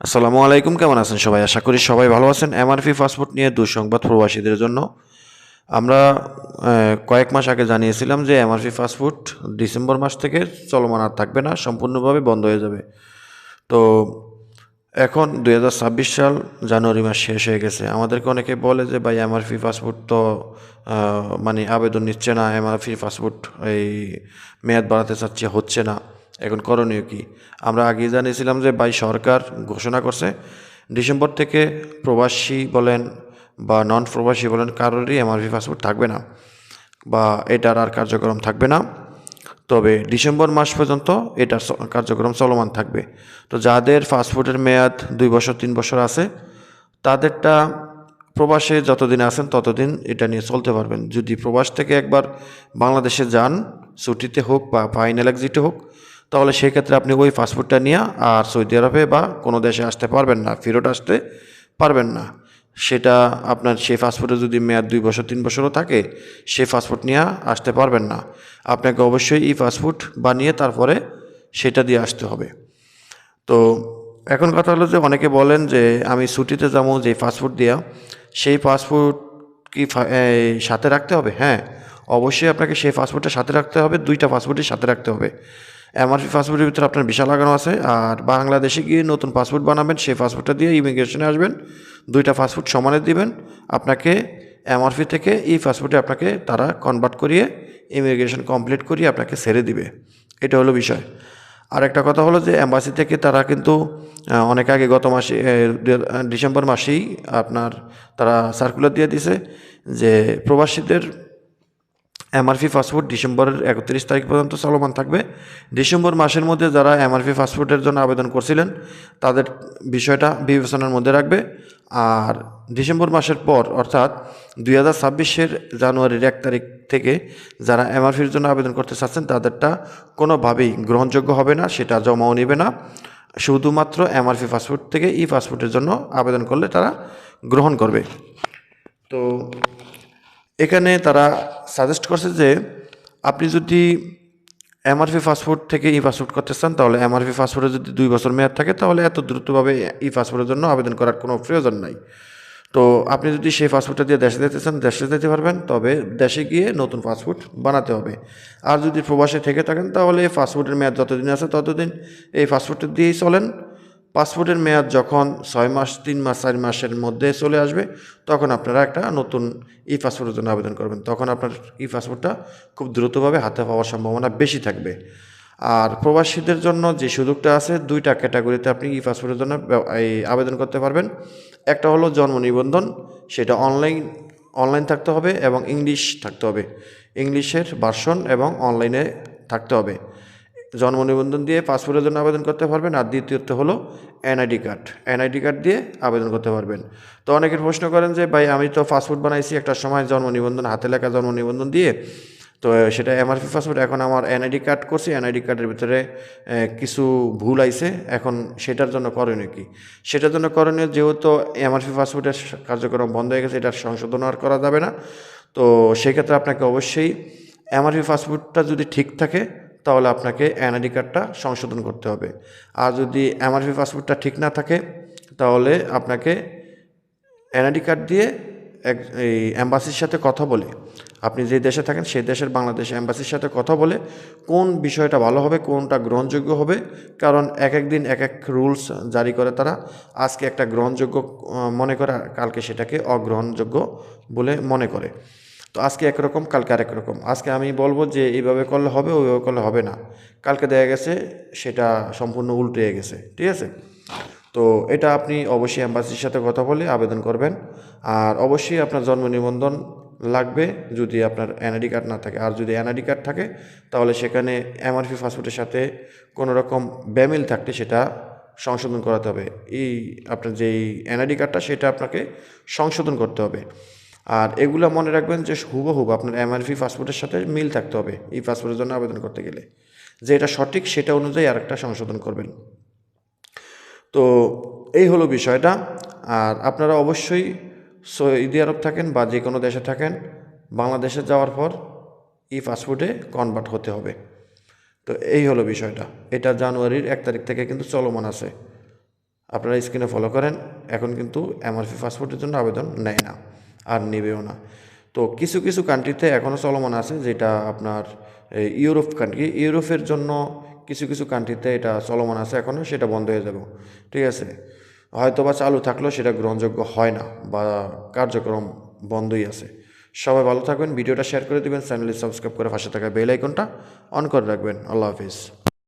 আসসালামু আলাইকুম, কেমন আছেন সবাই? আশা করি সবাই ভালো আছেন। এমআরপি পাসপোর্ট নিয়ে দুঃসংবাদ প্রবাসীদের জন্য। আমরা কয়েক মাস আগে জানিয়েছিলাম যে এমআরপি পাসপোর্ট ডিসেম্বর মাস থেকে চলমান আর থাকবে না, সম্পূর্ণভাবে বন্ধ হয়ে যাবে। তো এখন 2026 সাল জানুয়ারি মাস শেষ হয়ে গেছে। আমাদেরকে অনেকে বলে যে ভাই এমআরপি পাসপোর্ট তো মানে আবেদন নিচ্ছে না, এমআরপি পাসপোর্ট এই মেয়াদ বাড়াতে চাচ্ছে, হচ্ছে না, এখন করণীয় কি? আমরা আগেই জানিয়েছিলাম যে ভাই সরকার ঘোষণা করছে ডিসেম্বর থেকে প্রবাসী বলেন বা নন প্রবাসী বলেন কারোরই এমআরপি পাসপোর্ট থাকবে না, বা এটার আর কার্যক্রম থাকবে না। তবে ডিসেম্বর মাস পর্যন্ত এটার কার্যক্রম চলমান থাকবে। তো যাদের পাসপোর্টের মেয়াদ 2 বছর 3 বছর আছে, তাদেরটা প্রবাসে যতদিন আছেন ততদিন এটা নিয়ে চলতে পারবেন। যদি প্রবাস থেকে একবার বাংলাদেশে যান, ছুটিতে হোক বা ফাইনাল এক্সিটে হোক, তাহলে সেক্ষেত্রে আপনি ওই পাসপোর্টটা নিয়ে আর সৌদি আরবে বা কোনো দেশে আসতে পারবেন না, ফেরত আসতে পারবেন না। সেটা আপনার সেই পাসপোর্টে যদি মেয়াদ 2 বছর 3 বছরও থাকে, সেই পাসপোর্ট নিয়ে আসতে পারবেন না। আপনাকে অবশ্যই ই পাসপোর্ট বানিয়ে তারপরে সেটা দিয়ে আসতে হবে। তো এখন কথা হলো যে অনেকে বলেন যে আমি ছুটিতে যাবো যে পাসপোর্ট দিয়া, সেই পাসপোর্ট কি সাথে রাখতে হবে? হ্যাঁ, অবশ্যই আপনাকে সেই পাসপোর্টটা সাথে রাখতে হবে, 2টা পাসপোর্টই সাথে রাখতে হবে। এমআরপি পাসপোর্টের ভিতরে আপনার ভিসা লাগানো আছে, আর বাংলাদেশে গিয়ে নতুন পাসপোর্ট বানাবেন, সেই পাসপোর্টটা দিয়ে ইমিগ্রেশনে আসবেন, 2টা পাসপোর্ট সমানে দিবেন। আপনাকে এমআরপি থেকে এই পাসপোর্টে আপনাকে তারা কনভার্ট করিয়ে ইমিগ্রেশন কমপ্লিট করিয়ে আপনাকে ছেড়ে দিবে। এটা হলো বিষয়। আর একটা কথা হলো যে এম্বাসি থেকে তারা কিন্তু অনেক আগে গত মাসে ডিসেম্বর মাসেই আপনার তারা সার্কুলার দিয়ে দিছে যে প্রবাসীদের এমআরপি পাসপোর্ট ডিসেম্বরের 31 তারিখ পর্যন্ত চলমান থাকবে। ডিসেম্বর মাসের মধ্যে যারা এমআরপি পাসপোর্টের জন্য আবেদন করছিলেন, তাদের বিষয়টা বিবেচনার মধ্যে রাখবে। আর ডিসেম্বর মাসের পর অর্থাৎ 2026-এর জানুয়ারির 1 তারিখ থেকে যারা এমআরপির জন্য আবেদন করতে চাচ্ছেন, তাদেরটা কোনোভাবেই গ্রহণযোগ্য হবে না, সেটা জমাও নেবে না। শুধুমাত্র এমআরপি পাসপোর্ট থেকে ই পাসপোর্টের জন্য আবেদন করলে তারা গ্রহণ করবে। তো এখানে তারা সাজেস্ট করছে যে আপনি যদি এমআরপি পাসপোর্ট থেকে ই পাসপোর্ট করতে চান, তাহলে এমআরপি পাসপোর্টে যদি 2 বছর মেয়াদ থাকে, তাহলে এত দ্রুতভাবে ই পাসপোর্টের জন্য আবেদন করার কোনো প্রয়োজন নাই। তো আপনি যদি সেই পাসপোর্টটা দিয়ে দেশে যেতে চান, দেশে যেতে পারবেন, তবে দেশে গিয়ে নতুন পাসপোর্ট বানাতে হবে। আর যদি প্রবাসে থেকে থাকেন, তাহলে এই পাসপোর্টের মেয়াদ যতদিন আছে ততদিন এই পাসপোর্টটা দিয়েই চলেন। পাসপোর্টের মেয়াদ যখন 6 মাস 3 মাস 4 মাসের মধ্যে চলে আসবে, তখন আপনারা একটা নতুন ই পাসপোর্টের জন্য আবেদন করবেন। তখন আপনার ই পাসপোর্টটা খুব দ্রুতভাবে হাতে পাওয়ার সম্ভাবনা বেশি থাকবে। আর প্রবাসীদের জন্য যে সুযোগটা আছে, 2টা ক্যাটাগরিতে আপনি ই পাসপোর্টের জন্য এই আবেদন করতে পারবেন। একটা হলো জন্ম নিবন্ধন, সেটা অনলাইন থাকতে হবে এবং ইংলিশ থাকতে হবে, ইংলিশের ভার্সন এবং অনলাইনে থাকতে হবে। জন্ম নিবন্ধন দিয়ে পাসপোর্টের জন্য আবেদন করতে পারবেন। আর দ্বিতীয়ত হলো এনআইডি কার্ড দিয়ে আবেদন করতে পারবেন। তো অনেকের প্রশ্ন করেন যে ভাই আমি তো পাসপোর্ট বানাইছি একটা সময় জন্ম নিবন্ধন, হাতে লেখা জন্ম নিবন্ধন দিয়ে, তো সেটা এমআরপি পাসপোর্ট, এখন আমার এনআইডি কার্ড করছি, এনআইডি কার্ডের ভিতরে কিছু ভুল আইছে, এখন সেটার জন্য করণীয় কি? সেটার জন্য করণীয়, যেহেতু এমআরপি পাসপোর্টের কার্যক্রম বন্ধ হয়ে গেছে, এটার সংশোধন আর করা যাবে না। তো সেক্ষেত্রে আপনাকে অবশ্যই এমআরপি পাসপোর্টটা যদি ঠিক থাকে, তাহলে আপনাকে এনআইডি কার্ডটা সংশোধন করতে হবে। আর যদি এমআরপি পাসপোর্টটা ঠিক না থাকে, তাহলে আপনাকে এনআইডি কার্ড দিয়ে এই অ্যাম্বাসির সাথে কথা বলে, আপনি যে দেশে থাকেন সেই দেশের বাংলাদেশ অ্যাম্বাসির সাথে কথা বলে কোন বিষয়টা ভালো হবে, কোনটা গ্রহণযোগ্য হবে। কারণ এক এক দিন এক এক রুলস জারি করে তারা। আজকে একটা গ্রহণযোগ্য মনে করে, কালকে সেটাকে অগ্রহণযোগ্য বলে মনে করে। তো আজকে একরকম, কালকে আরেক রকম। আজকে আমি বলবো যে এইভাবে করলে হবে, ওইভাবে করলে হবে না, কালকে দেখা গেছে সেটা সম্পূর্ণ উল্টে গেছে। ঠিক আছে? তো এটা আপনি অবশ্যই অ্যাম্বাসির সাথে কথা বলে আবেদন করবেন। আর অবশ্যই আপনার জন্ম নিবন্ধন লাগবে যদি আপনার এনআইডি কার্ড না থাকে। আর যদি এনআইডি কার্ড থাকে, তাহলে সেখানে এমআরপি পাসপোর্টের সাথে কোনো রকম বেমিল থাকলে সেটা সংশোধন করাতে হবে। এই আপনার যেই এনআইডি কার্ডটা, সেটা আপনাকে সংশোধন করতে হবে। আর এগুলো মনে রাখবেন যে হুবহুব আপনার এমআরপি পাসপোর্টের সাথে মিল থাকতে হবে এই পাসপোর্টের জন্য আবেদন করতে গেলে। যে এটা সঠিক, সেটা অনুযায়ী আরেকটা সংশোধন করবেন। তো এই হলো বিষয়টা। আর আপনারা অবশ্যই সৌদি আরব থাকেন বা যে কোনো দেশে থাকেন, বাংলাদেশে যাওয়ার পর ই পাসপোর্টে কনভার্ট হতে হবে। তো এই হলো বিষয়টা। এটা জানুয়ারির 1 তারিখ থেকে কিন্তু চলমান আছে। আপনারা স্ক্রিনে ফলো করেন। এখন কিন্তু এমআরপি পাসপোর্টের জন্য আবেদন নেয় না, আর নেবেও না। তো কিছু কিছু কান্ট্রিতে এখনও চলমান আছে, যেটা আপনার ইউরোপ কান্ট্রি, ইউরোপের জন্য কিছু কিছু কান্ট্রিতে এটা চলমান আছে এখনও, সেটা বন্ধ হয়ে যাবে। ঠিক আছে, হয়তো বা চালু থাকলেও সেটা গ্রহণযোগ্য হয় না বা কার্যক্রম বন্ধই আছে। সবাই ভালো থাকবেন, ভিডিওটা শেয়ার করে দিবেন, চ্যানেলটি সাবস্ক্রাইব করে পাশে থাকা বেল আইকনটা অন করে রাখবেন। আল্লাহ হাফিজ।